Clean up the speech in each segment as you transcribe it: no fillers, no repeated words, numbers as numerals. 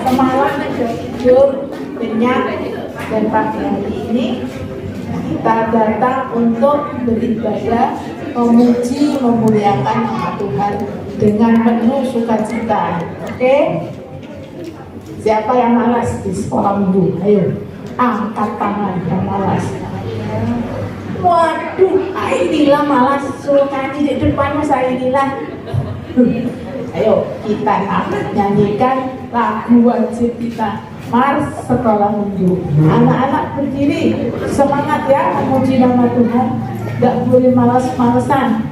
Semalam tidur kenyang dan pagi hari ini kita datang untuk beribadah, memuji, memuliakan nama Tuhan dengan penuh sukacita. Oke? Siapa yang malas di sekolah minggu? Ayo, angkat tangan yang malas. Waduh, inilah malas, suruh kami di depan masa inilah. Ayo kita nyanyikan lagu wajib kita, Mars Sekolah Minggu. Anak-anak berdiri, semangat ya memuji nama Tuhan, gak boleh malas-malesan.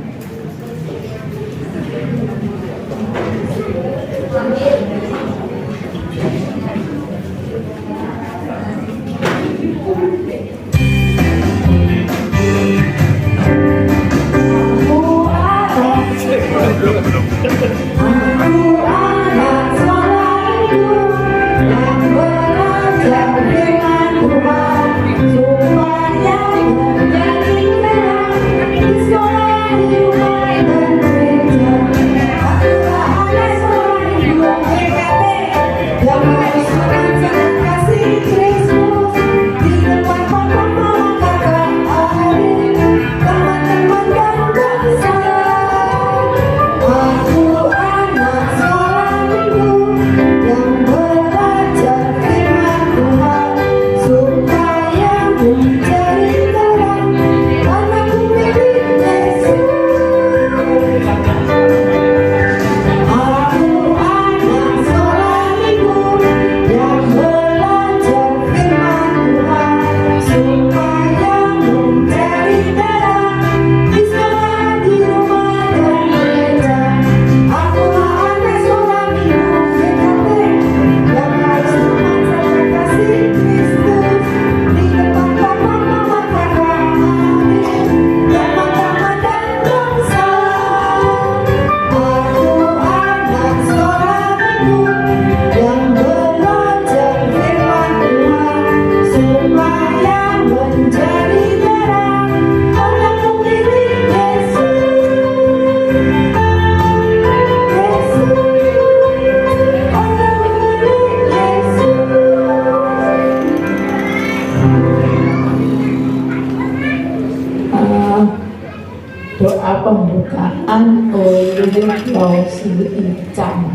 Doa pembukaan oleh Lausi Icam.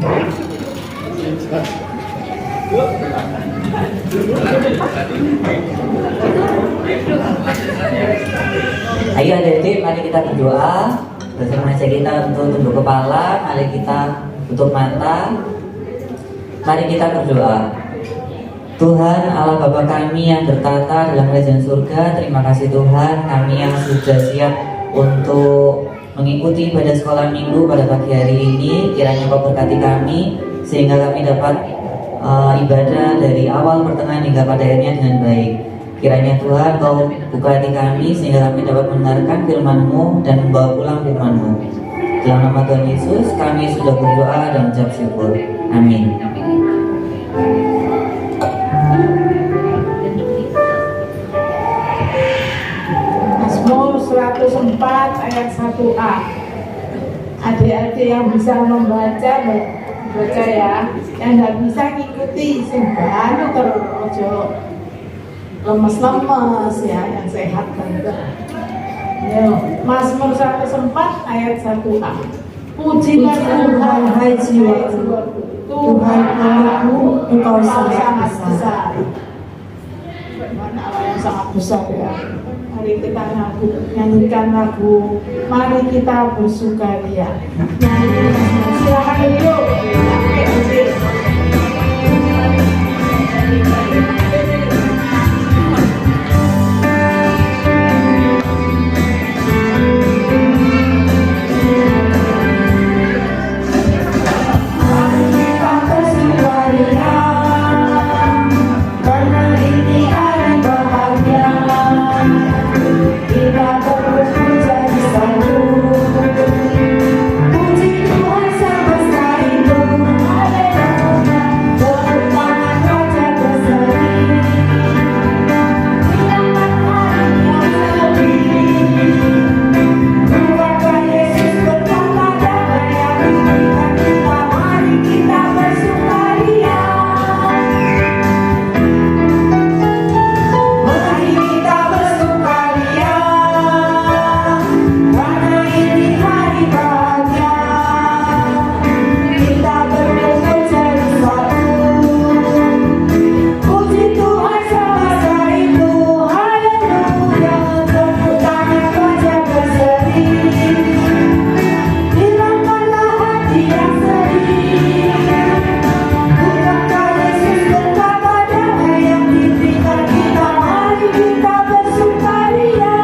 Ayo adik-adik, mari kita berdoa. Bersama saja kita untuk tunduk kepala, mari kita tutup mata. Mari kita berdoa. Tuhan Allah Bapa kami yang bertata dalam kerajaan surga, terima kasih Tuhan, kami yang sudah siap untuk mengikuti ibadah sekolah minggu pada pagi hari ini. Kiranya Kau berkati kami sehingga kami dapat ibadah dari awal, pertengahan hingga pada akhirnya dengan baik. Kiranya Tuhan Kau buka hati kami sehingga kami dapat mendengarkan firman-Mu dan membawa pulang firman-Mu. Dalam nama Tuhan Yesus kami sudah berdoa dan mengucap syukur. Amin. Mazmur 104 ayat 1a. Adik-adik yang bisa membaca, baca ya. Yang nggak bisa ngikuti, simpan terus lemes-lemes ya, yang sehat banget. Mazmur 104 ayat 1a. Pujilah Tuhan, hai jiwaku, Tuhan Allahku, Engkau sangat besar. Mana Allah yang sangat besar ya. Mari kita nyanyikan lagu, mari kita bersukaria. Silakan duduk. kita berkumpul jadi satu. Puji Tuhan semesta itu, haleluya. Tepuk tangan Raja berseri. Hilangkan hari yang sedih. Bukankah Yesus berkata damai yang diberikan kita, mari kita bersukaria. Mari kita bersukaria, karena ini hari bahagia. Kita berkumpul jadi satu. Puji Tuhan semesta itu, haleluya. Tepuk tangan Raja berseri. Hilangkanlah hati yang sedih. Bukankah Yesus berkata damai yang diberikan kita, mari kita bersukaria.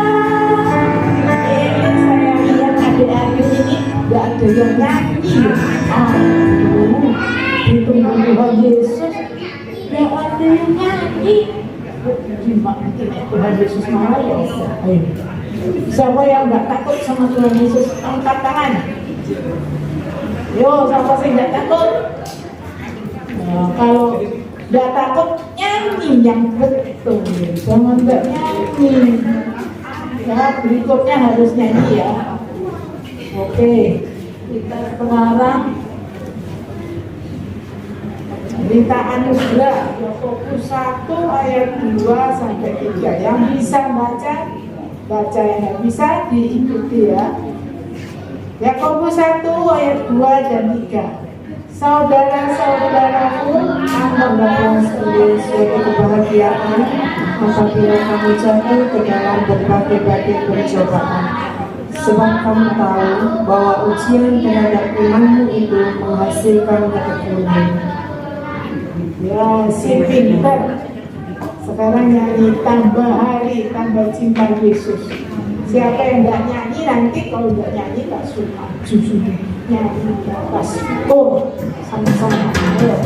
Saya lihat adik-adik ini gak ada yang nyanyi. Aduh, ditunggu Tuhan Yesus gak ada yang nyanyi. Gimana ini Tuhan Yesus marah ya? Ayo. Siapa yang gak takut sama Tuhan Yesus, angkat tangan. Yo, siapa sih gak takut? Nah, kalau gak takut, nyanyi yang betul. Jangan gak nyanyi. Ya, berikutnya harus nyanyi ya. Oke, kita sekarang berita anugerah Yakobus 1 ayat 2 sampai 3. Yang bisa baca, baca, yang nggak bisa diikuti ya. Yakobus 1 ayat 2 dan 3. Saudara-saudaraku, anggaplah sebagai suatu kebahagiaan apabila kamu jatuh ke dalam berbagai-bagai percobaan, sebab kamu tahu bahwa ujian terhadap imanmu itu menghasilkan ketekunan. Ya, si pintar. Sekarang nyanyi tambah hari, tambah cinta Yesus. Siapa yang nggak nyanyi nanti kalau nggak nyanyi nggak suka. Jujur nyanyi di atas. Oh, sama-sama. Ayo.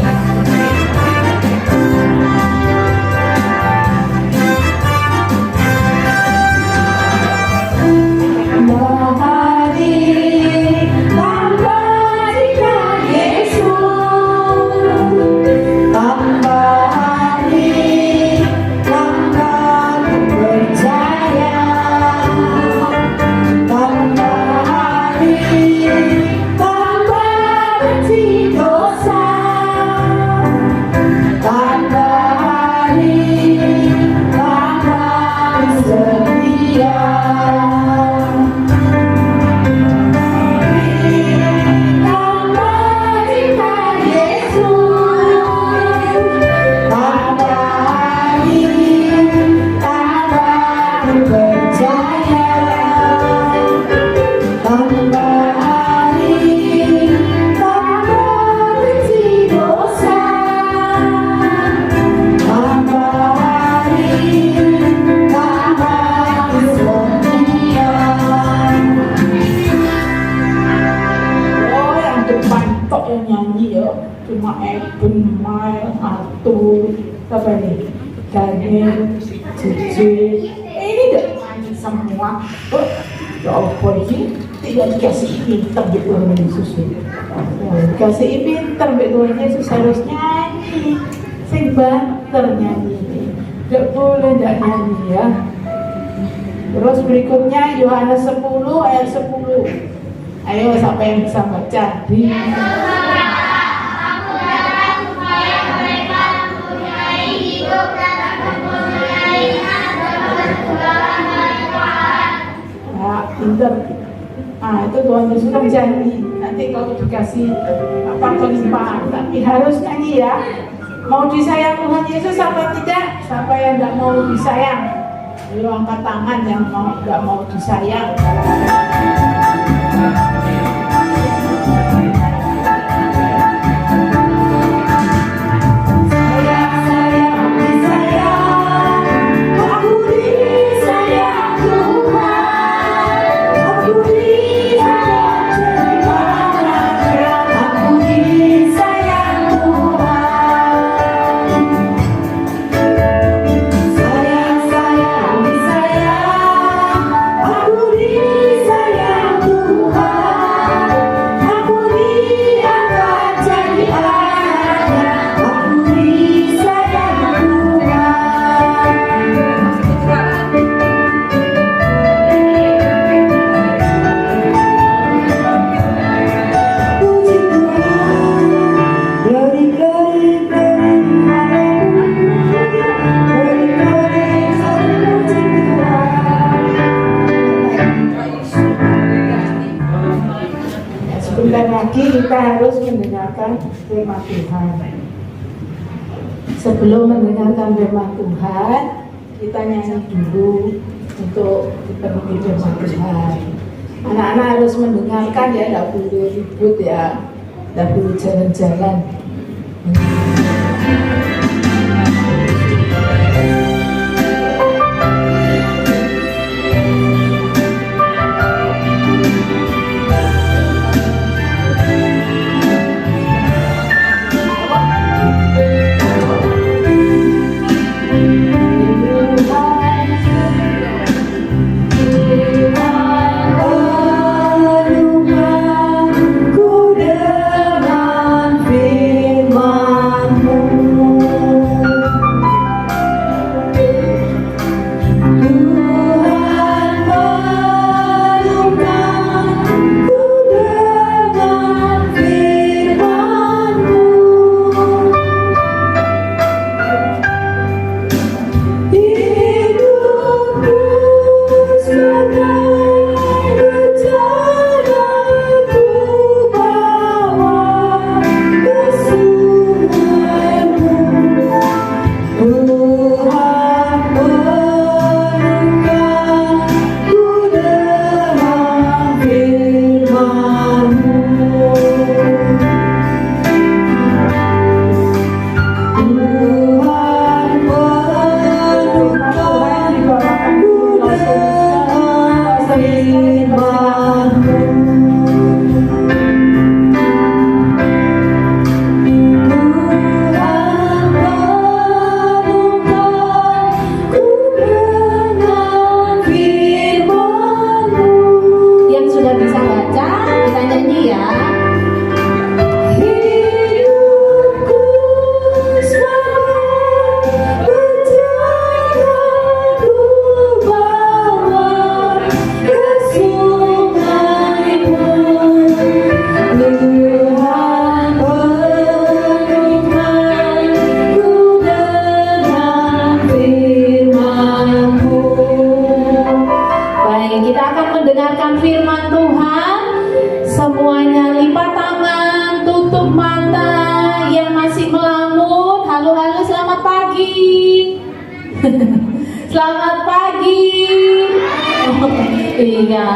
Cuma Eben, Mail, Arthur, apa nih? Daniel, Cici, ini udah nyanyi semua. Oh, ya apa ini? Tidak dikasih pinter di Tuhan Yesus. Dikasih pinter di Tuhan Yesus harus nyanyi. Sing banter nyanyi. Tidak boleh tidak nyanyi ya. Terus berikutnya Yohanes 10 ayat 10. Ayo siapa yang bisa baca? Pinter. Nah itu Tuhan Yesus kan janji nanti kalau dikasih apa kelimpahan, tapi harus nyanyi ya. Mau disayang Tuhan Yesus apa tidak? Siapa yang nggak mau disayang? Ayo angkat tangan yang nggak mau disayang. lagi kita harus mendengarkan firman Tuhan. Sebelum mendengarkan firman Tuhan, kita nyanyi dulu untuk dipenuhi firman Tuhan. Anak-anak harus mendengarkan ya, tidak boleh ribut ya, tidak boleh jalan-jalan. Selamat pagi. Iya.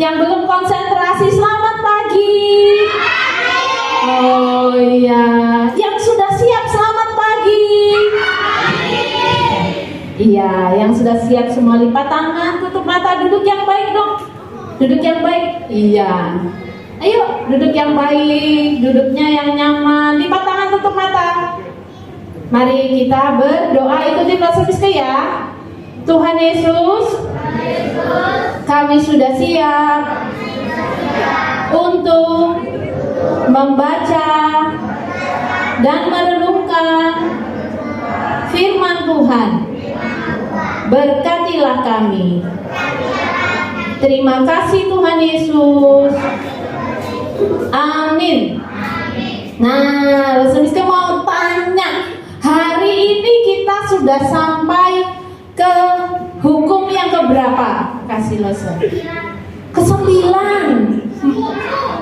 Yang belum konsentrasi, selamat pagi. Oh iya. Yang sudah siap, selamat pagi. Iya, yang sudah siap semua lipat tangan, tutup mata, duduk yang baik dong. Duduk yang baik. Iya. Ayo, duduk yang baik, duduknya yang nyaman, lipat tangan, tutup mata. Mari kita berdoa, ikuti proses ya. Tuhan Yesus, kami sudah siap untuk membaca dan merenungkan firman Tuhan. Berkatilah kami. Terima kasih Tuhan Yesus. Amin. Nah, Resmiska mau tanya, hari ini kita sudah sampai ke hukum yang keberapa? Kasih lesson. Ke-9.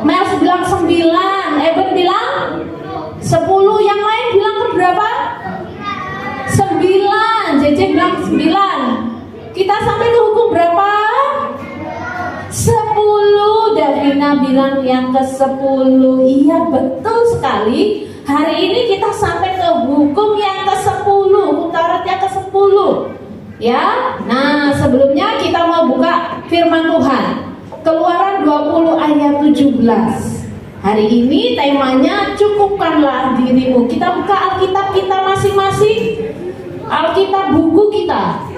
Mels bilang 9, Eben bilang 10, yang lain bilang keberapa? 9, JJ bilang 9. Kita sampai ke hukum berapa? 10. Davina bilang yang ke-10. Iya, betul sekali. Hari ini kita sampai ke hukum yang ke-10, hukum Taurat yang ke-10. Ya, nah sebelumnya kita mau buka firman Tuhan. Keluaran 20 ayat 17. Hari ini temanya cukupkanlah dirimu. Kita buka Alkitab kita masing-masing. Alkitab buku kita.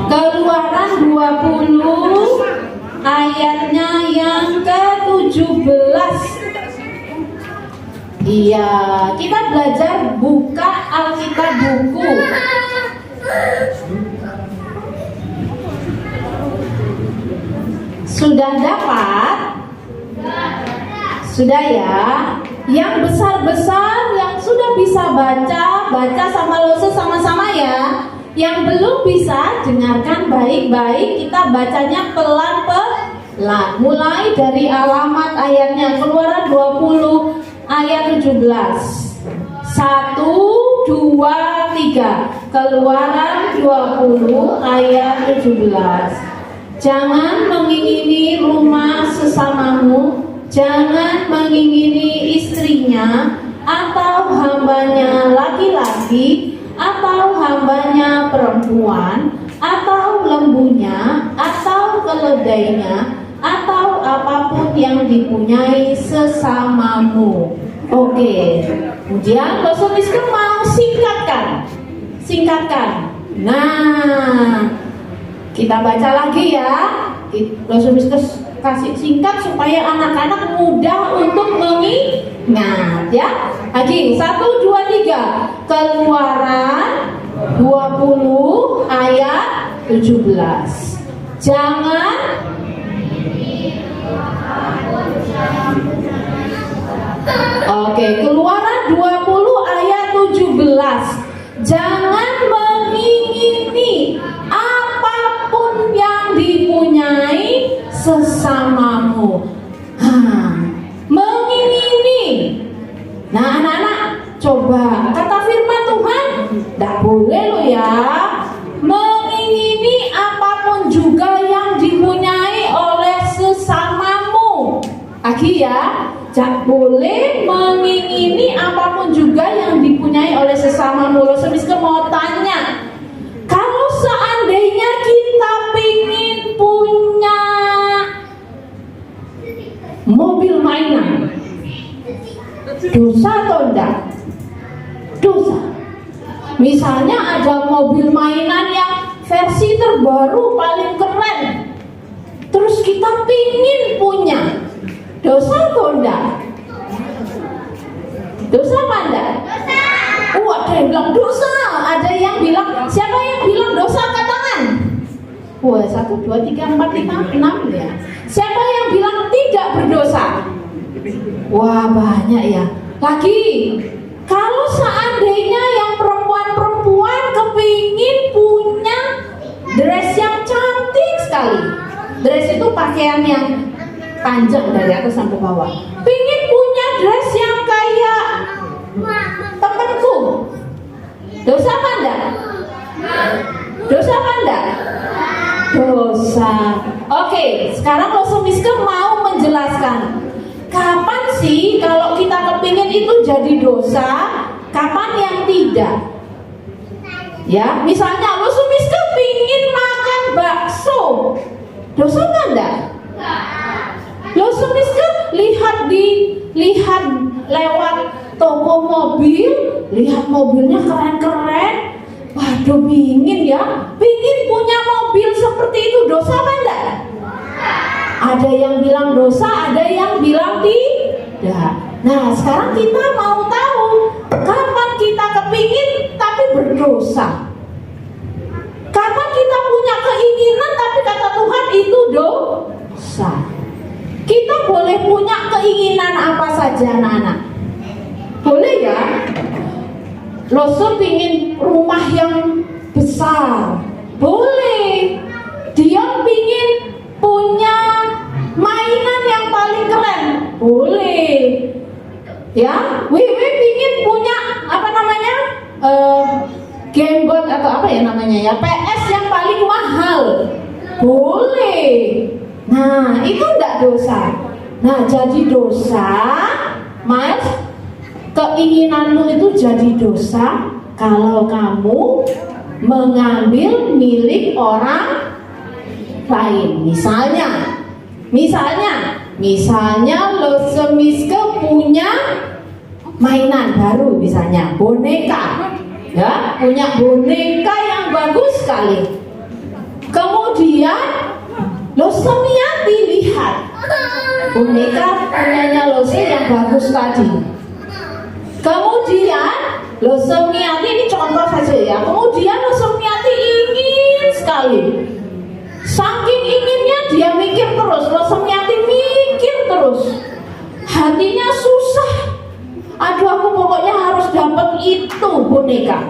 Keluaran 20 ayatnya yang ke-17. Iya, kita belajar buka Alkitab buku. Sudah dapat? Sudah ya. Yang besar-besar yang sudah bisa baca sama Lose sama-sama ya. Yang belum bisa, dengarkan baik-baik. Kita bacanya pelan-pelan. Mulai dari alamat ayatnya. Keluaran 20 ayat 17. 1, 2, 3. Keluaran 20 ayat 17. Jangan mengingini rumah sesamamu, jangan mengingini istrinya, atau hambanya laki-laki, atau hambanya perempuan, atau lembunya, atau keledainya, atau apapun yang dipunyai sesamamu. Oke, kemudian Pastor Miska mau singkatkan. Nah, kita baca lagi ya. Pastor Miska kasih singkat supaya anak-anak mudah untuk mengingat ya. Lagi 1, 2, 3. Keluaran 20 ayat 17. Jangan Oke, Keluaran 20 ayat 17. Jangan mengingini apapun yang dipunyai sesamamu. Mengingini. Nah, anak-anak, coba kata firman Tuhan, tidak boleh lo ya. Mengingini apapun juga yang dipunyai oleh sesamamu. Lagi ya, jangan boleh mengingini apapun juga yang dipunyai oleh sesamamu. Lo Miska mau tanya, kalau seandainya kita pingin punya mobil mainan, dosa atau enggak? Dosa. Misalnya ada mobil mainan yang versi terbaru paling keren, terus kita pingin punya, dosa atau enggak? Dosa apa enggak? Ada yang bilang dosa, ada yang bilang, siapa yang bilang dosa angkat tangan? 1, 2, 3, 4, 5, 6 ya. Siapa yang bilang tidak berdosa? Wah, banyak ya. Lagi, kalau seandainya yang perempuan-perempuan kepingin punya dress yang cantik sekali. Dress itu pakaian yang panjang dari atas sampai bawah. Pingin punya dress yang kayak temanku. Dosa apa enggak? Dosa apa enggak? Dosa. Oke, sekarang Lo Miska mau menjelaskan kapan sih kalau kita kepingin itu jadi dosa, kapan yang tidak? Ya, misalnya Lo Miska pingin makan bakso, dosa apa enggak? Lo Miska lihat lewat toko mobil, lihat mobilnya keren-keren. Waduh, pingin punya mobil seperti itu, dosa apa enggak? Ada yang bilang dosa, ada yang bilang tidak. Nah, sekarang kita mau tahu kapan kita kepingin tapi berdosa. Kapan kita punya keinginan tapi kata Tuhan itu dosa. Kita boleh punya keinginan apa saja, anak-anak. Boleh ya? Lo pingin rumah yang besar, boleh. Dia pingin punya mainan yang paling keren, boleh. Ya, Wiwi pingin punya apa namanya, gamebot atau apa ya namanya ya, PS yang paling mahal, boleh. Nah, itu enggak dosa. Nah, jadi dosa, Miles, keinginanmu itu jadi dosa kalau kamu mengambil milik orang lain. Misalnya Lo Miska punya mainan baru, misalnya boneka, ya, punya boneka yang bagus sekali. Kemudian Lo Miati lihat boneka punyanya Lo yang bagus tadi. Kemudian Semiyati ini contoh saja ya. Kemudian Semiyati ingin sekali. Saking inginnya dia mikir terus. Semiyati mikir terus. Hatinya susah. Aduh, aku pokoknya harus dapat itu boneka.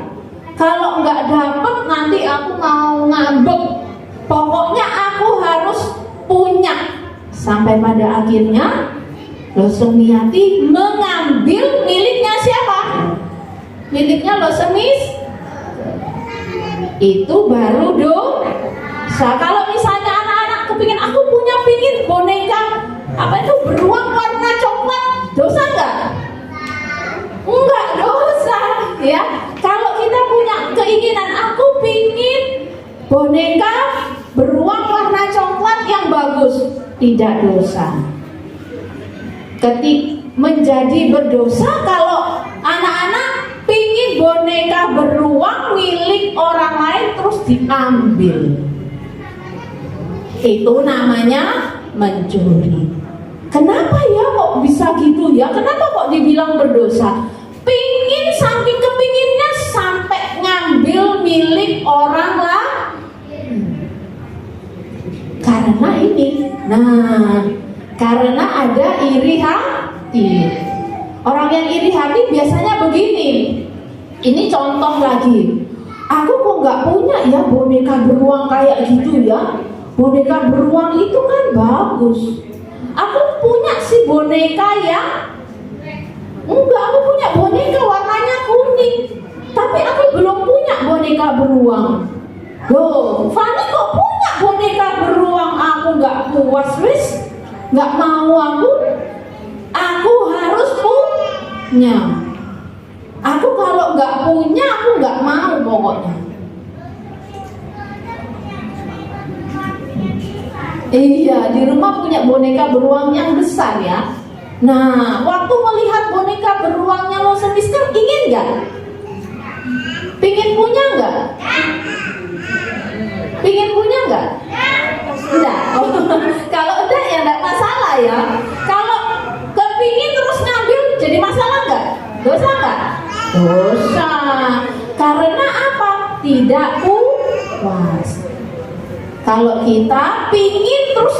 Kalau nggak dapat nanti aku mau ngambek. Pokoknya aku harus punya. Sampai pada akhirnya Semiyati mengambil miliknya siapa? Miliknya Semis. Itu baru dosa. Kalau misalnya anak-anak kepingin, aku pingin boneka apa itu beruang warna coklat, dosa nggak? Enggak dosa ya. Kalau kita punya keinginan, aku pingin boneka beruang warna coklat yang bagus, tidak dosa. Menjadi berdosa kalau anak-anak pingin boneka beruang milik orang lain terus diambil. Itu namanya mencuri. Kenapa ya kok bisa gitu ya? Kenapa kok dibilang berdosa? Saking kepinginnya sampai ngambil milik orang lain. Karena ini, karena ada iri hati. Orang yang iri hati biasanya begini. Ini contoh lagi. Aku kok nggak punya ya boneka beruang kayak gitu ya. Boneka beruang itu kan bagus. Aku punya si boneka yang enggak, aku punya boneka warnanya kuning. Tapi aku belum punya boneka beruang. Loh, Fani kok punya boneka beruang? Aku nggak puas, wis. Nggak mau aku harus punya. Aku kalau nggak punya, aku nggak mau pokoknya. Iya, di rumah punya boneka beruang yang besar ya. Nah, waktu melihat boneka beruangnya Semis kan ingin nggak? Pingin punya nggak? Pingin punya nggak? Enggak. Oh, kalau udah ya enggak masalah ya. Kalau kepingin terus ngambil jadi masalah nggak? Dosa nggak? Dosa. Karena apa? Tidak puas. Kalau kita pingin terus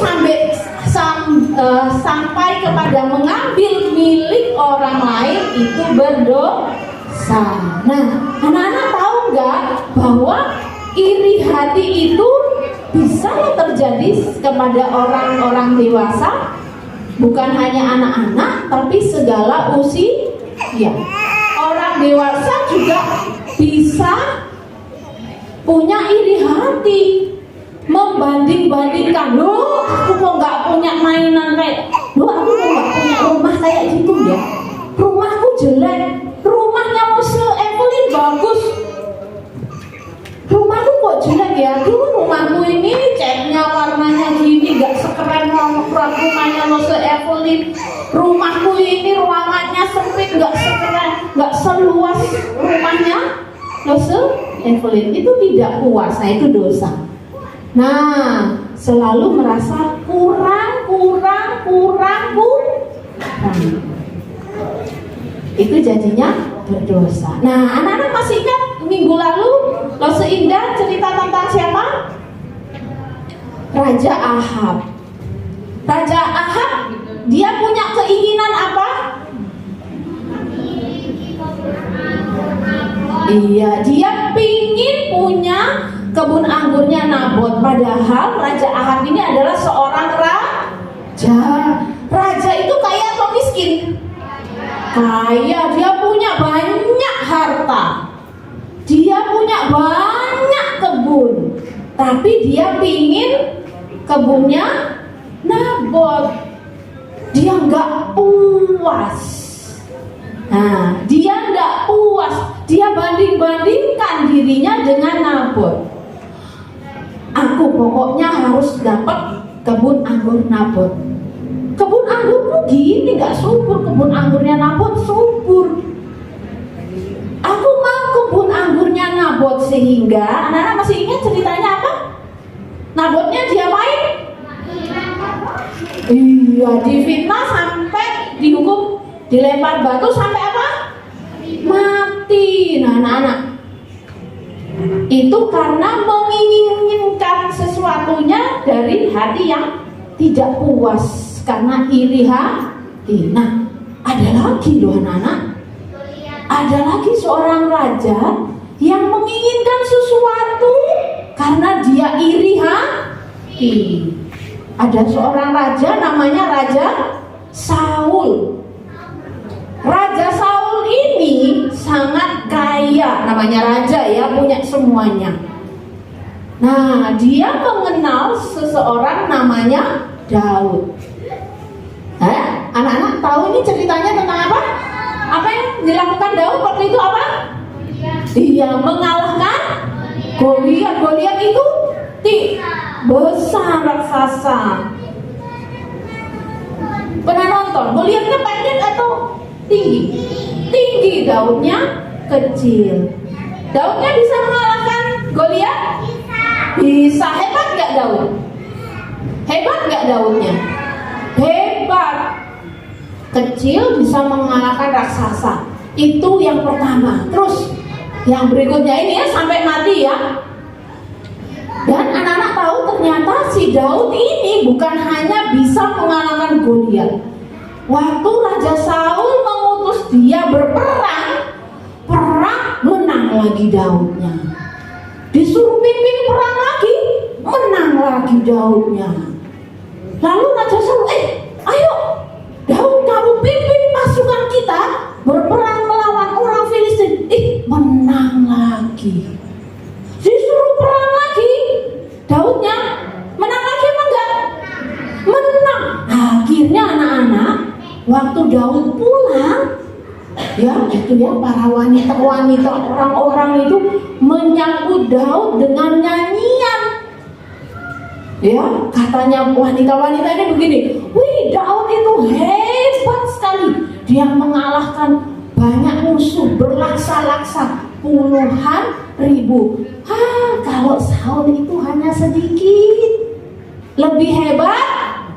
sampai kepada mengambil milik orang lain, itu berdosa. Nah, anak-anak tahu nggak bahwa iri hati itu bisa terjadi kepada orang-orang dewasa, bukan hanya anak-anak, tapi segala usia. Orang dewasa juga bisa punya iri hati, membanding-bandingkan. Loh, aku kok nggak punya mainan kayak, loh aku kok nggak punya rumah kayak gitu ya. Rumahku jelek, rumahnya Evelyn bagus. Rumahku kok jelek ya, rumahku ini catnya warnanya gini, gak sekeren rumahnya Evelyn. Rumahku ini ruangannya sempit, gak sekeren, gak seluas rumahnya Evelyn. Itu tidak puas, nah itu dosa. Nah, selalu merasa kurang. Itu jadinya berdosa. Nah, anak-anak masih ingat minggu lalu Indah cerita tentang siapa? Raja Ahab. Raja Ahab, dia punya keinginan apa? Iya, dia pingin punya kebun anggurnya Nabot. Padahal Raja Ahab ini adalah seorang raja. Raja itu kaya atau miskin? Kaya, dia punya banyak harta. Dia punya banyak kebun. Tapi dia pingin kebunnya Nabot. Dia nggak puas. Nah, dia nggak puas. Dia banding-bandingkan dirinya dengan Nabot. Aku pokoknya harus dapat kebun anggur Nabot. Kebun anggurku gini nggak subur, kebun anggurnya Nabot subur. Aku mau kebun anggurnya Nabot, sehingga anak-anak masih ingat ceritanya apa? Nabotnya diapain? Iya, difitnah sampai dihukum, dilempar batu sampai apa? mati. Nah anak-anak, itu karena menginginkan sesuatunya dari hati yang tidak puas, karena iri hati. Nah, ada lagi loh anak-anak, ada lagi seorang raja yang menginginkan sesuatu karena dia iri hati. Ada seorang raja namanya Raja Saul. Raja Saul ini sangat kaya, namanya raja ya, punya semuanya. Nah, dia mengenal seseorang namanya Daud. Anak-anak tahu ini ceritanya tentang apa? Apa yang dilakukan Daud waktu itu apa? Dia mengalahkan Goliat. Goliat itu besar raksasa. Pernah nonton? Goliatnya pendek atau tinggi? Tinggi, Daudnya kecil. Daudnya bisa mengalahkan Goliat? Bisa. Hebat nggak Daud? Hebat nggak Daudnya? Hebat. Kecil bisa mengalahkan raksasa. Itu yang pertama. Terus yang berikutnya ini ya, sampai mati ya. Dan anak-anak tahu ternyata si Daud ini bukan hanya bisa mengalahkan Goliat. Waktu Raja Saul mengutus dia berperang, menang lagi Daudnya. Disuruh pimpin perang lagi, menang lagi Daudnya. Lalu Raja Saul, ayo Daud, kamu pimpin pasukan kita berperang melawan orang Filistin. Menang lagi. Disuruh perang lagi, Daudnya menang lagi apa enggak? Menang. Akhirnya anak-anak, waktu Daud pulang, ya itu ya, para wanita-wanita, orang-orang itu menyambut Daud dengan nyanyian. Ya, katanya wanita-wanita ini begini, wih, Daud itu hebat sekali. Dia mengalahkan banyak musuh berlaksa-laksa, puluhan ribu. Kalau Saul itu hanya sedikit. Lebih hebat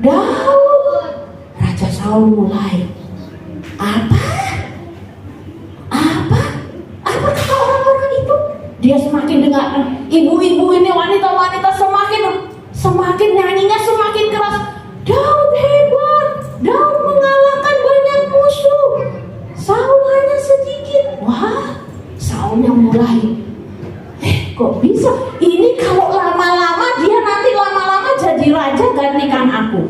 Daud. Raja Saul mulai, apa kata orang-orang itu? Dia semakin dengar, ibu-ibu ini, wanita-wanita semakin nyanyinya semakin keras. Daud hebat, Daud mengalahkan banyak musuh, Saul hanya sedikit. Wah, Saulnya mulai, kok bisa? Ini kalau lama-lama dia nanti lama-lama jadi raja gantikan aku.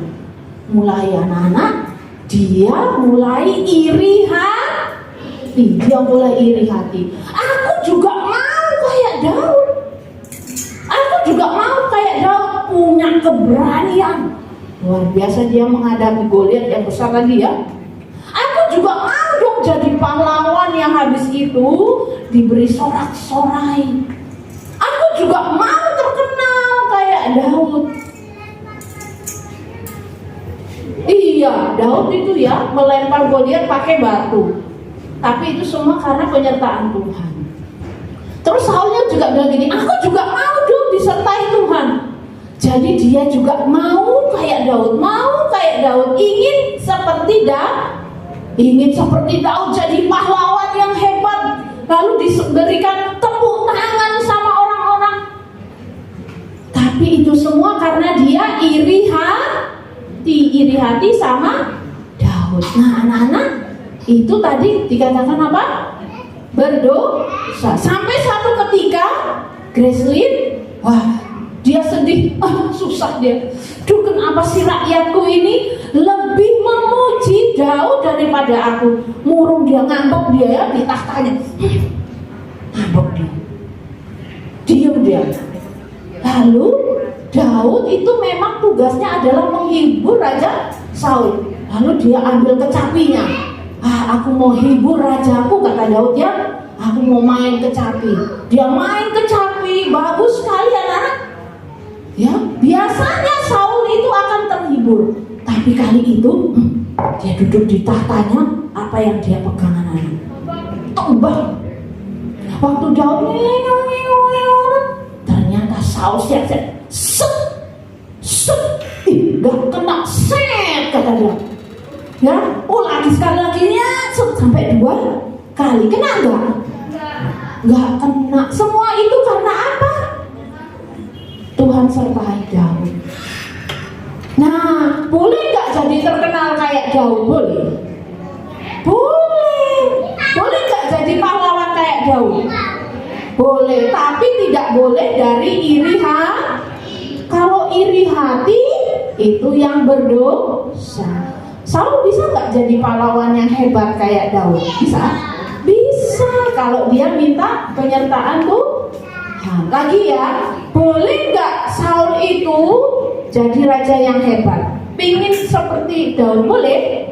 Mulai anak-anak, dia mulai iri hati. Aku juga mau kayak Daud. Aku juga mau kayak Daud, punya keberanian. Luar biasa dia menghadapi Goliat yang besar lagi ya. Aku juga mau dong jadi pahlawan yang habis itu diberi sorak-sorai. Aku juga mau terkenal kayak Daud. Iya, Daud itu ya melempar Goliat pakai batu. Tapi itu semua karena penyertaan Tuhan. Terus Saulnya juga bilang gini, aku juga mau dong disertai Tuhan. Jadi dia juga mau kayak Daud, ingin seperti Daud jadi pahlawan yang hebat. Lalu diberikan tepuk tangan sama orang-orang. Tapi itu semua karena dia iri hati sama Daud. Nah anak-anak, itu tadi dikatakan apa? Berdosa. Sampai satu ketika Gracelyn, wah, dia sedih, susah dia. Duh, kenapa sih rakyatku ini lebih memuji Daud daripada aku? Murung dia, ngambek dia ya di tahtanya. Ngambek dia. Diam dia. Lalu Daud itu memang tugasnya adalah menghibur Raja Saul. Lalu dia ambil kecapinya. Aku mau hibur rajaku, kata Daud ya. Aku mau main kecapi. Dia main kecapi, bagus sekali anak-anak. Ya, biasanya Saul itu akan terhibur. Tapi kali itu dia duduk di tahtanya, apa yang dia pegang anak-anak? Tombak. Waktu Daud ternyata Saul siap-siap. Gak kena set, kata dia. Ya, lagi sekali lagi ya, sampai 2 kali. Kena nggak? Nggak kena. Semua itu karena apa? Tuhan sertai Daud. Nah, boleh nggak jadi terkenal kayak Daud? Boleh. Boleh. Boleh nggak jadi pahlawan kayak Daud? Boleh, tapi tidak boleh dari iri hati. Kalau iri hati itu yang berdosa. Saul bisa nggak jadi pahlawan yang hebat kayak Daud? Bisa? Bisa, kalau dia minta penyertaan Tuhan. Lagi ya, boleh nggak Saul itu jadi raja yang hebat? Pingin seperti Daud? Boleh?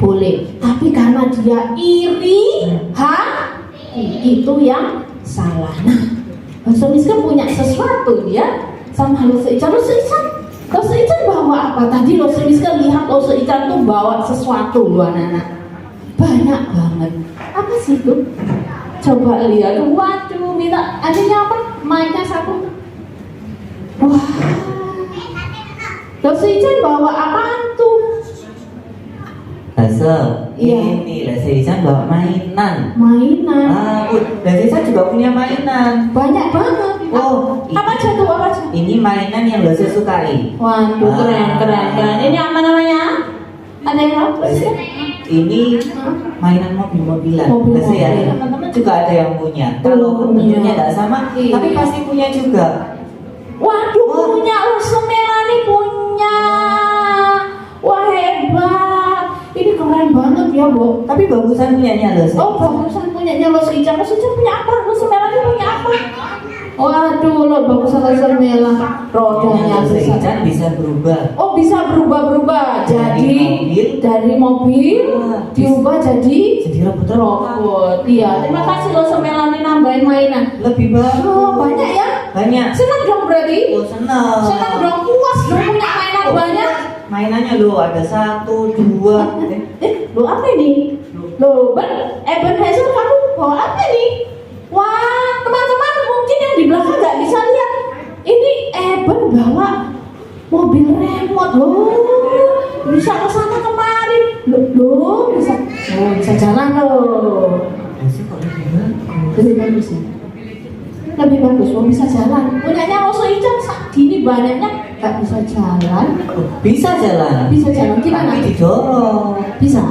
Boleh, tapi karena dia iri hati, itu yang salah. Nah, Loso kan punya sesuatu ya sama Loso Ican. Loso Ican bawa apa? Tadi Loso kan lihat Loso Ican tuh bawa sesuatu loh anak-anak. Banyak banget. Apa sih itu? Coba lihat. Waduh, minta adanya apa? Mainnya satu. Wah, Loso Ican bawa apaan tuh? Lase, ini Lase Ican bawa mainan. Mainan. Lase Ican juga punya mainan. Banyak banget. Oh, apa aja tuh? Apa aja? Ini mainan yang Lase sukai. Waduh, keren. Ini apa namanya? Ada yang tahu? Ini mainan mobil-mobilan. Lase ya, teman-teman juga ada yang punya. Kalaupun bentuknya tidak sama, tapi pasti punya juga. Waduh, punya Lase Melani punya. Wah, hebat. Ini keren banget ya, Bu. Tapi bagusan punyanya Lase. Oh, bagusan punyanya Lase Ican. Lase Ican punya apa? Lase Melani punya apa? Waduh, lo bagusan Lase Melani. Rodanya Lase Ican bisa berubah. Oh, bisa berubah-berubah. Jadi dari mobil diubah jadi robot. Iya, terima kasih Lase Melani nambahin mainan. Lebih bagus. Oh, banyak ya? Banyak. Senang dong berarti? Oh, senang. Senang dong, puas dong punya mainan banyak. Mainannya lo ada 1, 2. Lo apa ini? Lo Ebenezer, kamu bawa apa ini? Wah, teman-teman mungkin yang di belakang nggak bisa lihat. Ini Eben bawa mobil remote loh. Bisa ke sana kemari. Loh, bisa jalan loh. Lebih bagus ya. Lebih bagus, bisa jalan. Punyanya Loso Ican gini banyaknya nggak bisa jalan. Bisa jalan. Bisa jalan gimana? Tapi didorong. Bisa.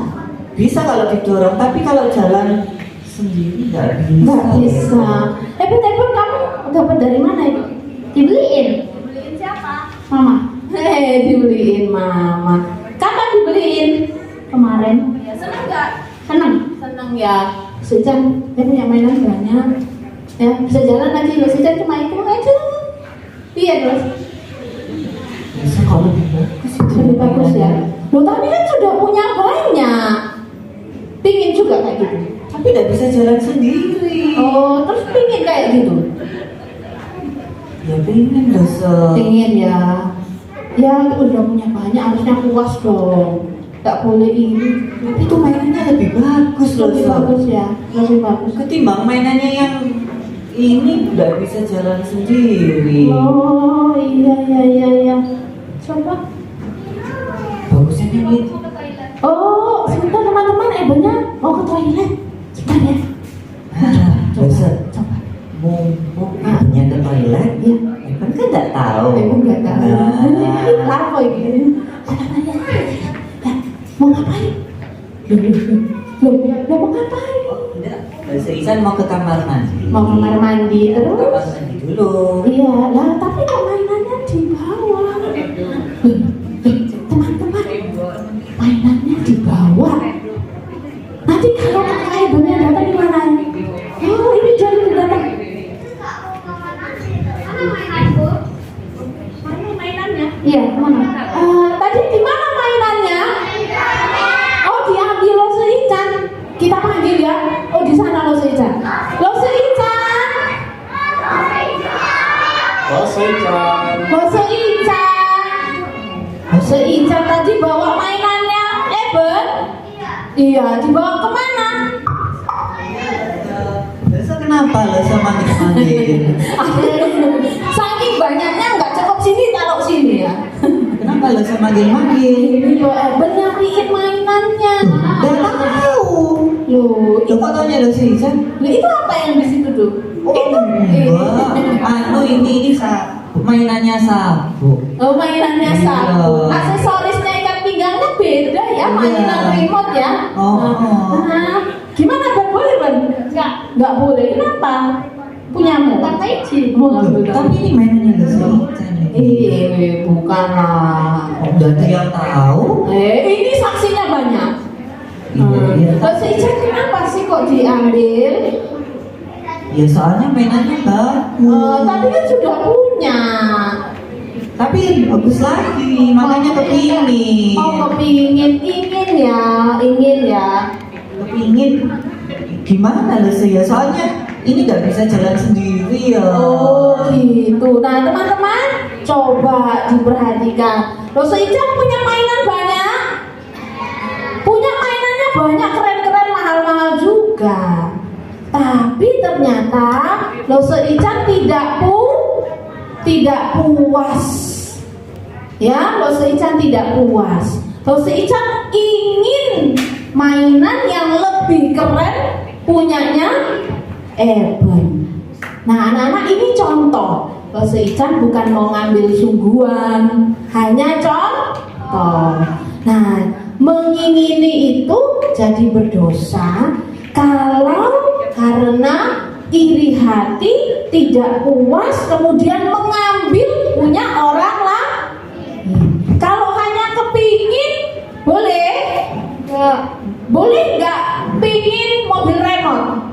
Bisa kalau didorong, tapi kalau jalan sendiri nggak bisa. Nggak bisa. Telepon kamu dapat dari mana itu? Dibeliin. Beliin siapa? Mama. Dibeliin Mama. Kapan dibeliin? Kemarin. Ya seneng nggak? Senang ya. Sejam dia punya mainan banyak. Ya bisa jalan lagi loh. Sejam cuma itu aja. Iya terus. Bisa kalau lebih bagus. Lebih bagus ya. Loh tapi kan sudah punya banyak. Pingin juga kayak gitu. Tapi nggak bisa jalan sendiri. Oh terus pingin kayak gitu. Ya pengen Lase. Pengen ya. Ya udah punya banyak harusnya puas dong. Gak boleh ini. Tapi itu mainannya lebih bagus loh. Lebih bagus ya. Lebih bagus. Ketimbang mainannya yang ini nggak bisa jalan sendiri. Oh iya. Coba. Bagusnya yang itu. Oh sebentar teman-teman. Ebennya mau ke toilet. Sebentar ya. Lase. Coba. Mumpung ibunya ke toilet, Ya. Eben kan nggak tahu. Eben nggak tahu. Nah. Apa ini? Ya, mau ngapain? Loh, mau ngapain? Lase Ican mau ke kamar mandi. Mau kamar mandi terus? Kamar mandi dulu. Iya, lah tapi kok mainannya di bawah? Teman-teman, mainannya di bawah. Nanti kalau kakak ibunya datang gimana? Oh, ini jadi datang. Mana mainannya? Iya, kemana? Tadi di mana mainannya? Oh, diambil Lase Ican. Kita panggil ya. Oh, di sana Lase Ican. Lase Ican. Lase Ican tadi bawa mainannya Eben. Iya, dibawa kemana? Lase kenapa Lase manggil-manggil? Saking banyaknya nggak cukup sini taruh sini ya. Kenapa Lase manggil-manggil? Ini loh Eben nyariin mainannya. Nggak tahu. Loh, Loh, kok tanya lo sih, Ica? Nah, itu apa yang di situ tuh? Itu ini mainannya sabuk. oh, mainannya Iya. sabuk. Aksesorisnya ikat pinggangnya beda ya, mainan remote ya. Oh. Nah, gimana Ban? Boleh Ban? Nggak boleh. Kenapa? Punyamu? Tanpa izin. Oh, Tapi ini mainannya lo sih, Ica. bukan lah. Udah dia tahu. Ini saksinya banyak. Iya. Terus Ica kenapa sih kok diambil? Ya soalnya mainannya bagus. Tapi kan sudah punya. Tapi lebih bagus lagi, makanya kepingin. Oh, ingin ya. Kepingin. Gimana lo sih ya? Soalnya ini nggak bisa jalan sendiri ya. Oh gitu. Nah teman-teman, coba diperhatikan. Loh, Ica punya mainan banyak. Punya mainannya banyak, keren-keren, mahal-mahal juga. Tapi ternyata Ica tidak puas. Ya, Ica tidak puas. Ica ingin mainan yang lebih keren punyanya Eben. Nah, anak-anak, ini contoh. Ica bukan mau ngambil sungguhan, hanya contoh. Nah, mengingini itu jadi berdosa kalau karena iri hati, tidak puas, kemudian mengambil punya orang lain. Kalau hanya kepingin, boleh? Boleh nggak pingin mobil remote?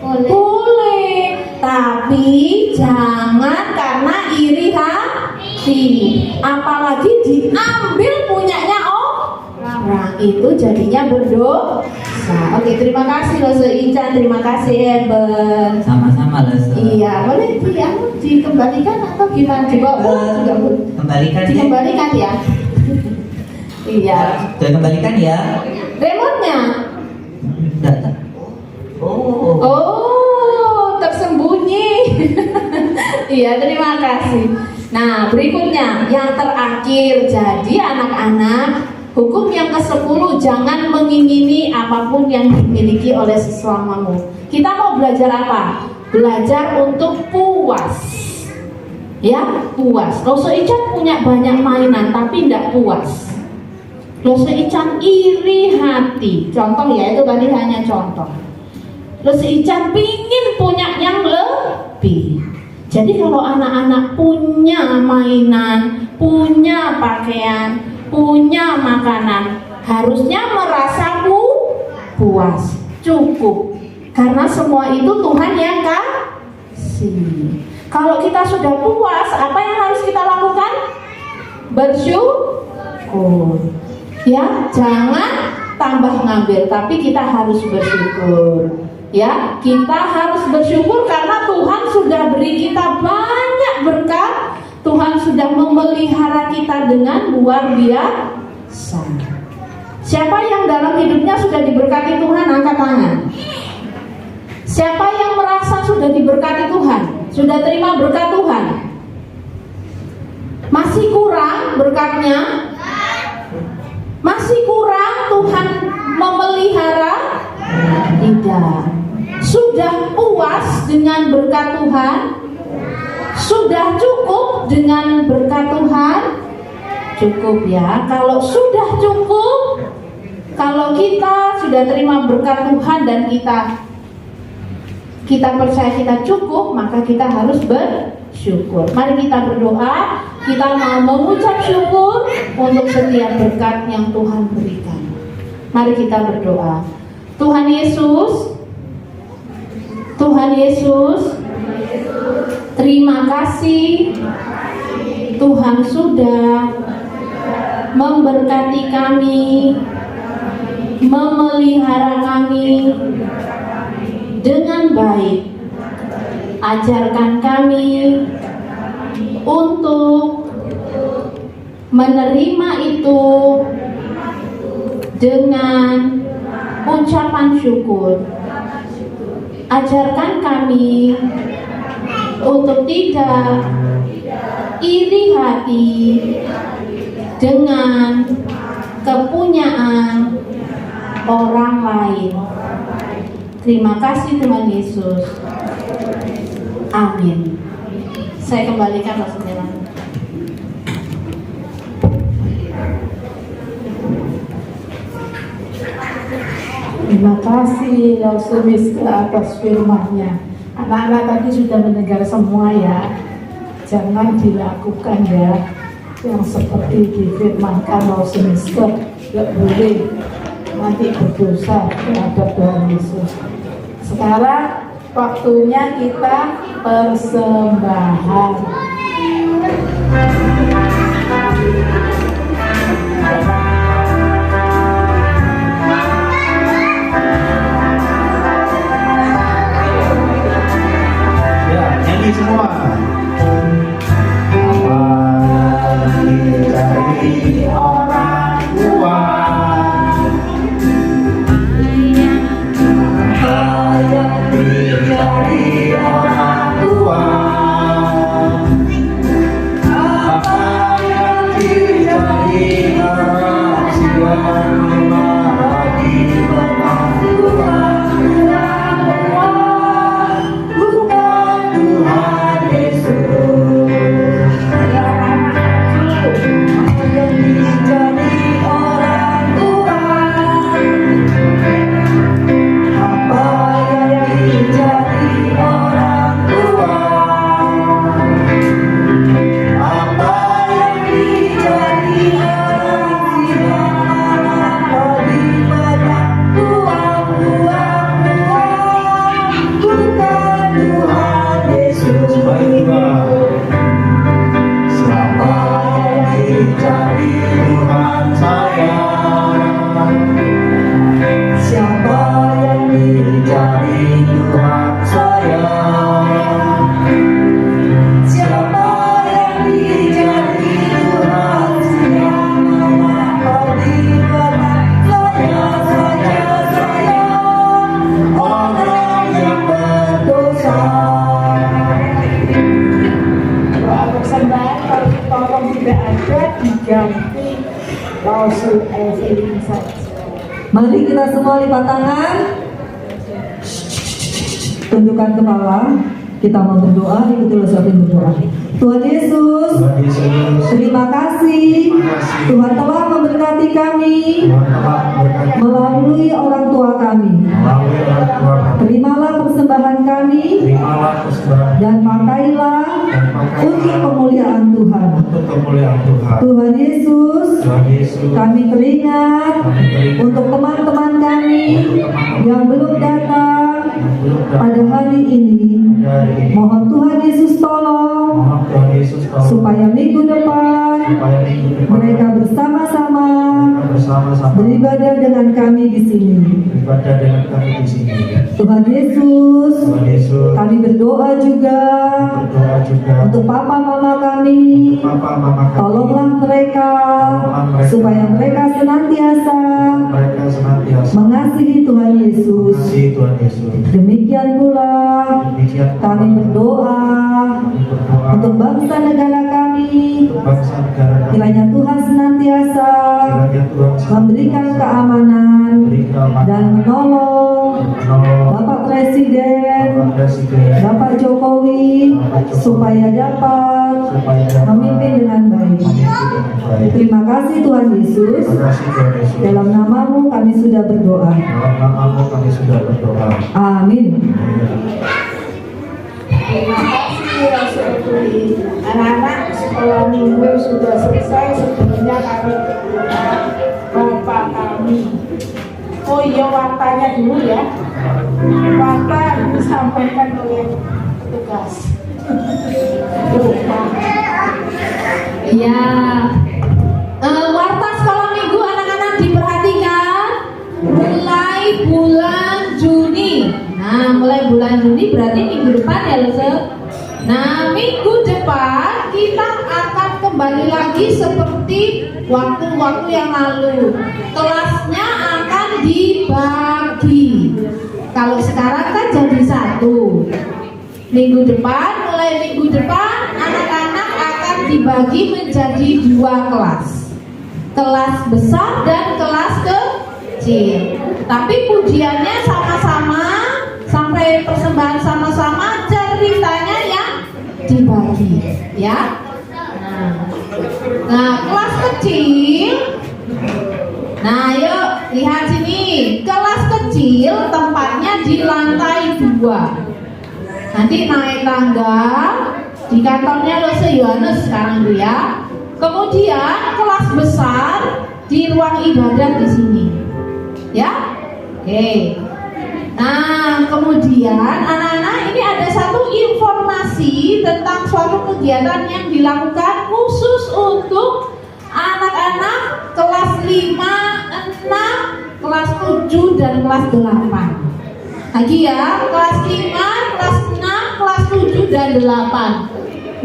Boleh. Tapi jangan karena iri hati. Apalagi diambil punyanya orang, itu jadinya berdosa. Oke, terima kasih Ica, terima kasih Eben. Sama-sama lo. Iya, boleh dikembalikan atau gimana? Dibawa juga boleh. Kembalikan ya. Dikembalikan ya. Iya. Sudah kembalikan ya. Remote-nya. Datang. Oh. Oh, tersembunyi. Iya, terima kasih. Nah, berikutnya yang terakhir. Jadi anak-anak, hukum yang ke-10, jangan mengingini apapun yang dimiliki oleh sesamamu. Kita mau belajar apa? Belajar untuk puas. Ya, puas. Ica punya banyak mainan tapi tidak puas. Ica iri hati. Contoh ya, itu tadi hanya contoh. Ica pingin punya yang lebih. Jadi kalau anak-anak punya mainan, punya pakaian, punya makanan, harusnya merasa puas, cukup. Karena semua itu Tuhan yang kasih. Kalau kita sudah puas, apa yang harus kita lakukan? Bersyukur. Ya, jangan tambah ngambil, tapi kita harus bersyukur. Ya, kita harus bersyukur karena Tuhan sudah beri kita banyak berkat. Tuhan sudah memelihara kita dengan luar biasa. Siapa yang dalam hidupnya sudah diberkati Tuhan, angkat tangan. Siapa yang merasa sudah diberkati Tuhan, sudah terima berkat Tuhan? Masih kurang berkatnya? Masih kurang Tuhan memelihara? Tidak. Sudah puas dengan berkat Tuhan? Sudah cukup dengan berkat Tuhan? Cukup ya. Kalau sudah cukup, kalau kita sudah terima berkat Tuhan dan kita percaya kita cukup, maka kita harus bersyukur. Mari kita berdoa. Kita mau mengucap syukur untuk setiap berkat yang Tuhan berikan. Mari kita berdoa. Tuhan Yesus, terima kasih Tuhan sudah memberkati kami, memelihara kami dengan baik. Ajarkan kami untuk menerima itu dengan ucapan syukur. Ajarkan kami untuk tidak iri hati dengan kepunyaan orang lain, Terima kasih Tuhan Yesus. Amin. Saya kembalikan Pak Setiawan. Terima kasih Rasul Miska atas firman-Nya. Anak-anak tadi sudah mendengar semua ya. Jangan dilakukan ya yang seperti difirmankan Rasul Miska. Tidak boleh, nanti berdosa terhadap Tuhan Yesus. Sekarang waktunya kita persembahan. Ya, nyanyi semua. Apa yang dicari orang tua? Apa yang dicari orang tua? Apa yang dicari orang siang lagi benar Tuhan bukan Tuhan Yesus. Apa yang dicari orang tua? Apa yang dicari orang tua? Apa yang dicari orang siang malam pagi petang buang-buang bukan Tuhan Yesus. Siapa yang dicari Tuhan saya? Siapa yang dicari Tuhan saya? Siapa yang dicari Tuhan siang malam pagi petang? Saya orang yang berdosa. Doa persembahan kalau tolong tidak ada diganti Rasul Evelyn saja. Mari kita semua lipat tangan, tundukkan kepala, kita mau berdoa, ikuti Rasul berdoa. Tuhan Yesus, Tuhan Yesus, terima kasih Tuhan telah memberkati kami Tuhan telah memberkati melalui orang tua kami. melalui orang tua kami. Terimalah persembahan kami Terimalah persembahan dan pakailah untuk kemuliaan Tuhan. untuk kemuliaan Tuhan. Tuhan Yesus, Tuhan Yesus, kami teringat kami teringat untuk teman-teman kami yang belum datang yang belum pada hari ini. dari ini. Mohon Tuhan Yesus tolong Mohon Tuhan Yesus tolong supaya minggu depan supaya minggu depan mereka bersama-sama kita bersama-sama beribadah dengan kami di sini. beribadah dengan kami di sini. Tuhan Yesus, Tuhan Yesus, kami berdoa juga berdoa juga untuk papa mama kami. Papa Mama kami. Tolonglah mereka supaya mereka senantiasa Mereka senantiasa mengasihi Tuhan Yesus. mengasihi Tuhan Yesus. Demikian pula Demikian kami berdoa kami berdoa untuk bangsa negara kami. bangsa negara kami. Kiranya Tuhan senantiasa Kiranya Tuhan memberikan keamanan berikan dan menolong menolong Bapak Presiden, Bapak Presiden Bapak Jokowi supaya dapat supaya dapat memimpin dengan baik. memimpin dengan baik. Terima kasih Tuhan Yesus. Terima kasih Tuhan Yesus. Dalam namamu kami sudah berdoa. Dalam namamu kami sudah berdoa. Amin. Terima kasih Rasul Evelyn. Anak-anak sekolah minggu sudah selesai. Sebenarnya kami berdoa Bapak kami. Oh iya, wartanya dulu ya. Warta disampaikan oleh petugas. Lupa. Ya, warta sekolah minggu anak-anak diperhatikan mulai bulan Juni. Nah, mulai bulan Juni berarti minggu depan ya, Lese. Nah, minggu depan kita akan kembali lagi seperti waktu-waktu yang lalu. Kelasnya akan dibagi. Kalau sekarang kan jadi satu. Mulai minggu depan anak-anak akan dibagi menjadi 2 kelas. Kelas besar dan kelas kecil. Tapi pujiannya sama-sama sampai persembahan sama-sama, ceritanya yang dibagi, ya. Nah, kelas kecil. Nah, yuk lihat sini. Kelas kecil tempatnya di lantai 2. Nanti naik tangga di kantornya Lose Yohanes sekarang itu ya. Kemudian kelas besar di ruang ibadah di sini. Ya? Oke. Nah, kemudian anak-anak ini ada satu informasi tentang suatu kegiatan yang dilakukan khusus untuk anak-anak kelas 5, 6, kelas 7 dan kelas 8. Lagi ya, kelas 5, kelas 6, kelas 7 dan 8.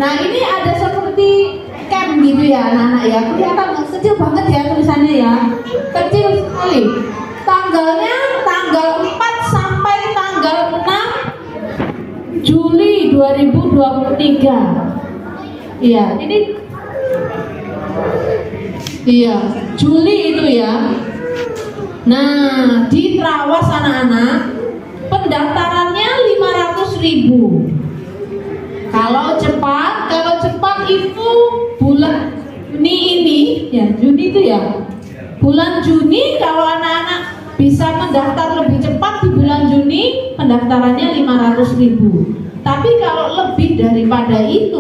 Nah, ini ada seperti camp gitu ya anak-anak ya. Kelihatan kecil banget ya tulisannya ya. Kecil sekali. Tanggalnya tanggal 4 sampai tanggal 6 Juli 2023. Iya, ini iya, Juli itu ya. Nah, di Trawas anak-anak pendaftarannya 500.000. Kalau cepat itu bulan ini ya, Juni itu ya. Bulan Juni kalau anak-anak bisa mendaftar lebih cepat di bulan Juni, pendaftarannya 500.000. Tapi kalau lebih daripada itu,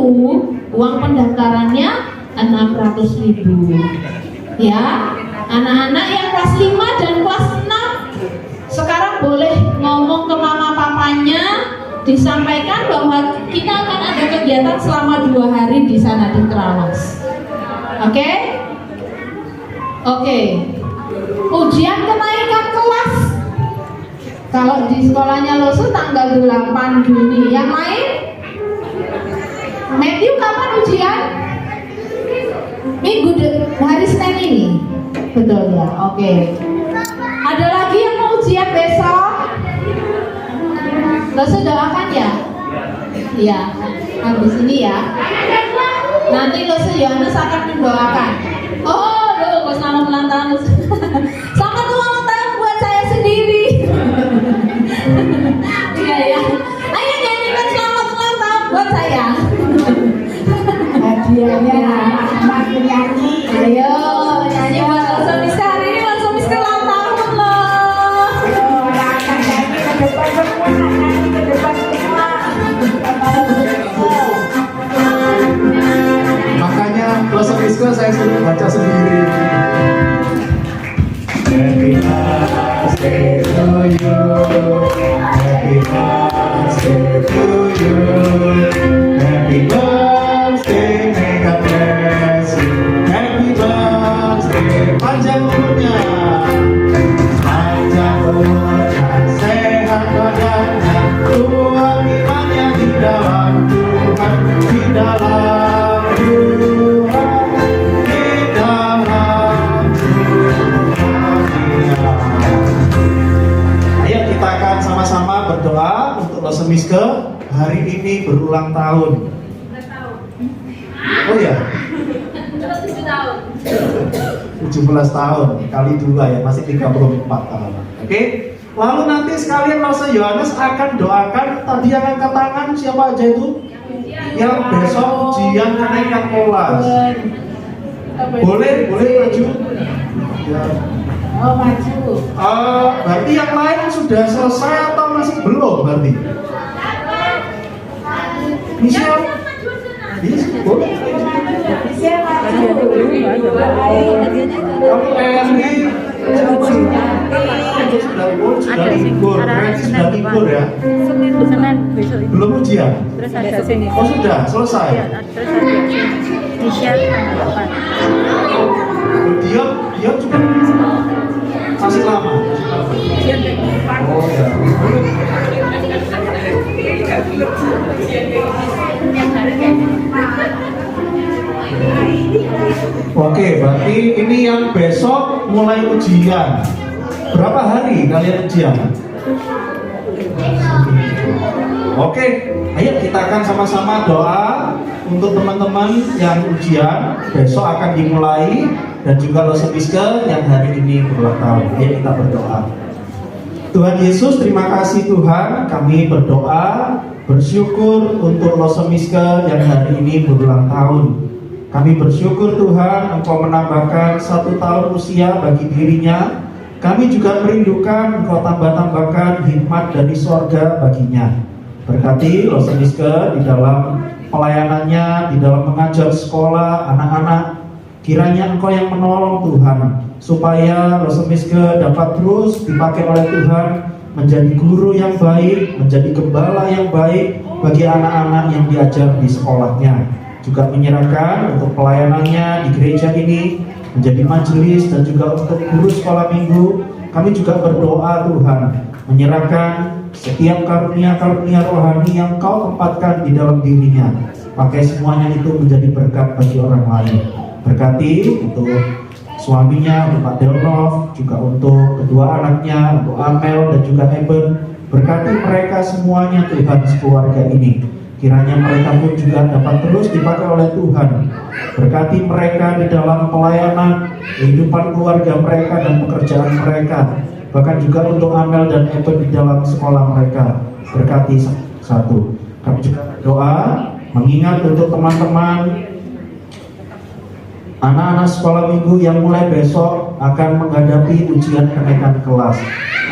uang pendaftarannya 600.000. Ya, anak-anak yang kelas 5 dan kelas 6 sekarang boleh ngomong ke mama papanya, disampaikan bahwa kita akan ada kegiatan selama 2 hari di sana di Trawas. Oke? Oke. Ujian kenaikan kelas. Kalau di sekolahnya Lose tanggal 8 Juni. Yang lain? Matthew kapan ujian? Hari Senin ini. Betul ya. Oke. Ada lagi yang mau ujian besok? Lose doakan ya? Iya. Habis ini ya. Nanti Lose Yohanes akan mendoakan. Oh, loh, selamat ulang tahun. Selamat ulang tahun buat saya sendiri. Iya ya. Ayo nyanyikan selamat ulang tahun buat saya. Hadiahnya anak-anak nyanyi. Ayo nyanyi buat Lose Miska. Hari ini Lose Miska ulang tahun loh. Ayo anak-anak nyanyi ke depan semua, nyanyi ke depan semua. Makanya Lose Miska saya suruh baca sendiri. Happy birthday to you. Happy birthday to you. Happy birthday, may God bless you. Happy birthday, panjang umurnya. Panjang umurnya, sehat badannya, kuat imannya di dalam Tuhan, di dalam Tuhan, di dalam Tuhan. Ayo kita akan sama-sama berdoa untuk Lose Miske hari ini berulang tahun. Oh ya, 17 tahun kali 2 ya, masih 34 tahun. Oke. Lalu nanti sekalian Lose Yohanes akan doakan. Tadi yang angkat tangan siapa aja itu? Yang besok ujian kenaikan kelas. Boleh maju. Ya. Oh, maju. Berarti yang lain sudah selesai atau masih belum berarti? Michelle? Yes, boleh. Bisa maju. Kamu Erni sudah libur, berarti sudah libur ya? Senin besok itu. Belum ujian? Terus ada sini. Oh sudah, selesai? Iya, terus ada di share tanggal 8. Dia juga masih lama. Oh ya. Oke, berarti ini yang besok mulai ujian. Berapa hari kalian ujian? Oke, ayo kita akan sama-sama doa untuk teman-teman yang ujian besok akan dimulai dan juga Lose Miske yang hari ini berulang tahun. Ayo kita berdoa. Tuhan Yesus, terima kasih Tuhan, kami berdoa, bersyukur untuk Lose Miske yang hari ini berulang tahun. Kami bersyukur Tuhan, Engkau menambahkan 1 tahun usia bagi dirinya. Kami juga merindukan Engkau tambah-tambahkan hikmat dari sorga baginya. Berkati Lose Miske di dalam pelayanannya, di dalam mengajar sekolah anak-anak. Kiranya Engkau yang menolong Tuhan, supaya Lose Miske dapat terus dipakai oleh Tuhan menjadi guru yang baik, menjadi gembala yang baik bagi anak-anak yang diajar di sekolahnya. Juga menyerahkan untuk pelayanannya di gereja ini menjadi majelis dan juga untuk guru sekolah minggu. Kami juga berdoa Tuhan, menyerahkan setiap karunia-karunia rohani yang Kau tempatkan di dalam dirinya. Pakai semuanya itu menjadi berkat bagi orang lain. Berkati untuk suaminya, untuk Pak Delnov, juga untuk kedua anaknya, untuk Amel dan juga Eben. Berkati mereka semuanya Tuhan, sekeluarga ini. Kiranya mereka pun juga dapat terus dipakai oleh Tuhan. Berkati mereka di dalam pelayanan, kehidupan keluarga mereka dan pekerjaan mereka. Bahkan juga untuk Amel dan Eben di dalam sekolah mereka. Berkati satu. Kami juga berdoa mengingat untuk teman-teman anak-anak sekolah minggu yang mulai besok akan menghadapi ujian kenaikan kelas.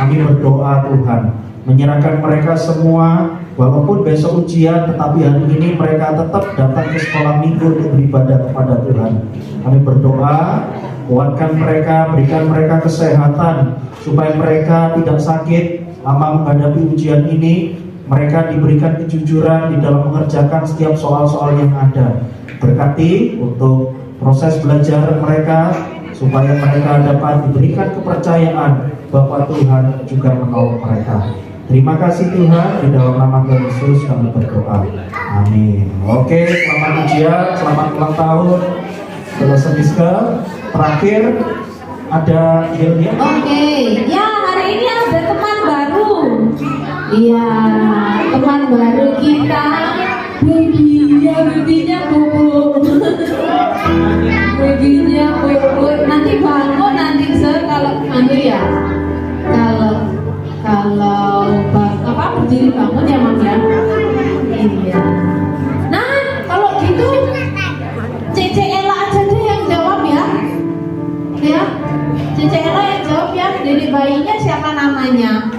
Kami berdoa Tuhan, menyerahkan mereka semua. Walaupun besok ujian, tetapi hari ini mereka tetap datang ke sekolah minggu untuk beribadah kepada Tuhan. Kami berdoa, kuatkan mereka, berikan mereka kesehatan, supaya mereka tidak sakit lama menghadapi ujian ini. Mereka diberikan kejujuran di dalam mengerjakan setiap soal-soal yang ada. Berkati untuk proses belajar mereka, supaya mereka dapat diberikan kepercayaan bahwa Tuhan juga menolong mereka. Terima kasih Tuhan, di dalam nama Tuhan Yesus kami berdoa. Amin. Oke, selamat ujian, selamat ulang tahun Lose Miske. Terakhir ada Hilda. Oke, ya hari ini ada teman baru. Iya, teman baru kita. Babynya Bobo. Babynya Bobo. Nanti bangun nanti kalau ya. Kalau berdiri bangun ya Mam ya. Iya. Nah, kalau gitu Cece Ella aja deh yang jawab ya. Ya. Cece Ella yang jawab ya. Dari bayinya siapa namanya?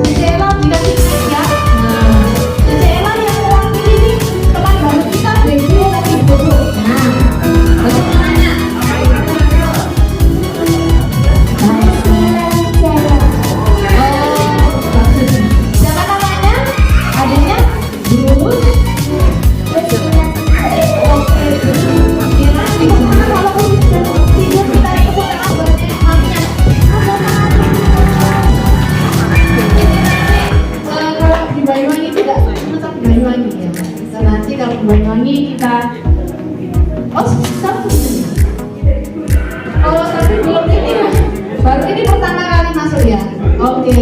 Cece Ella dikasih mic ya. Nah, Cece Ella yang mewakili nih teman baru kita baby lagi bobo. Nah, bagaimana? Siapa namanya? Adanya Bruce. Banyuwangi kita tapi belum ini ya, baru ini pertama kali masuk ya. Oke,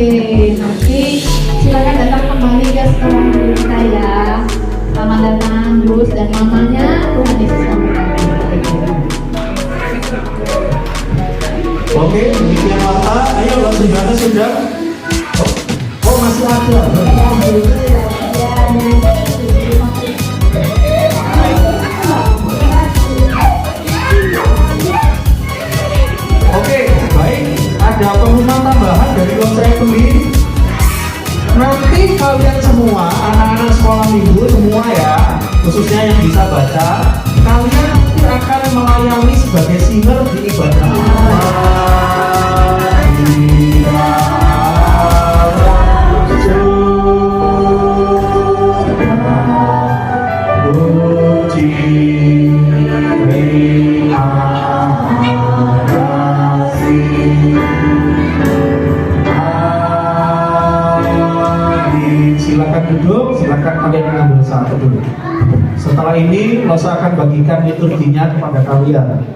nanti silakan datang kembali ke sekolah kita ya. Selamat datang Bruce dan mamanya. Tuhan Yesus memberkati. Oke, demikian Marta. Ayo langsung gimana sudah? Oh masih ada. Oke, baik. Ada pengumuman tambahan dari Lose Family. Nanti kalian semua, anak-anak sekolah minggu semua ya, khususnya yang bisa baca, kalian nanti akan melayani sebagai singer di ibadah. Silakan duduk, silakan kalian mengambil satu dulu. Setelah ini Lose akan bagikan liturginya kepada kalian.